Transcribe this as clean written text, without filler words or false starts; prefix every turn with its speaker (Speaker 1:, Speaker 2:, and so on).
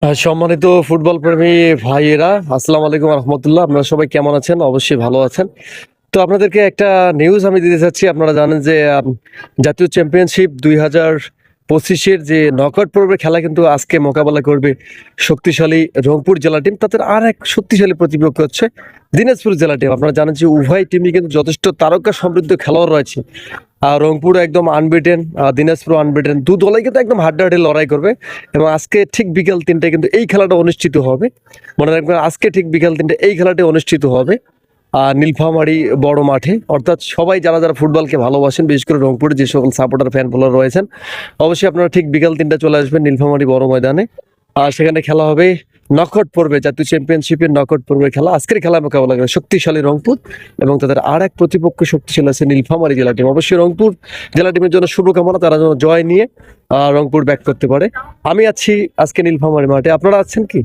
Speaker 1: সম্মানিত ফুটবল প্রেমী ভাইয়েরা, আসসালামু আলাইকুম রহমতুল্লাহ। আপনারা সবাই কেমন আছেন? অবশ্যই ভালো আছেন। তো আপনাদেরকে একটা নিউজ আমি দিতে চাচ্ছি। আপনারা জানেন যে জাতীয় চ্যাম্পিয়নশিপ 2025-এর যে নকআউট পর্বের খেলা কিন্তু আজকে মোকাবেলা করবে শক্তিশালী রংপুর জেলা টিম। তাদের আর এক শক্তিশালী প্রতিপক্ষ হচ্ছে দিনাজপুর জেলা টিম। আপনারা জানেন যে উভয় টিমই কিন্তু যথেষ্ট তারকা সমৃদ্ধ খেলোয়াড় রয়েছে। রংপুর একদম আনবিটেন, দিনাজপুর আনবিটেন। দু দলই কিন্তু একদম হাড্ডাহাড্ডি লড়াই করবে এবং আজকে ঠিক বিকেল 3টায় কিন্তু এই খেলাটা অনুষ্ঠিত হবে। মনে রাখবেন, আজকে ঠিক বিকেল 3টায় এই খেলাটি অনুষ্ঠিত হবে নীলফামারী বড় মাঠে। অর্থাৎ সবাই যারা ফুটবলকে ভালোবাসেন, বিশেষ করে রংপুরের যে সকল সাপোর্টার ফ্যান ফলোয়ার রয়েছেন, অবশ্যই আপনারা ঠিক বিকেল 3টায় চলে আসবেন নীলফামারী বড় ময়দানে। আর সেখানে খেলা হবে নকআউট পর্বে, জাতীয় চ্যাম্পিয়নশিপের নকআউট পর্বের খেলা। আজকের খেলা মোকাবেলা করে শক্তিশালী রংপুর এবং তাদের আর এক প্রতিপক্ষ শক্তিশালী আছে নীলফামারী জেলা টিম। অবশ্যই রংপুর জেলা টিমের জন্য শুভকামনা, তারা যেন জয় নিয়ে রংপুর ব্যাক করতে পারে। আমি আছি আজকে নীলফামারী মাঠে, আপনারা আছেন কি?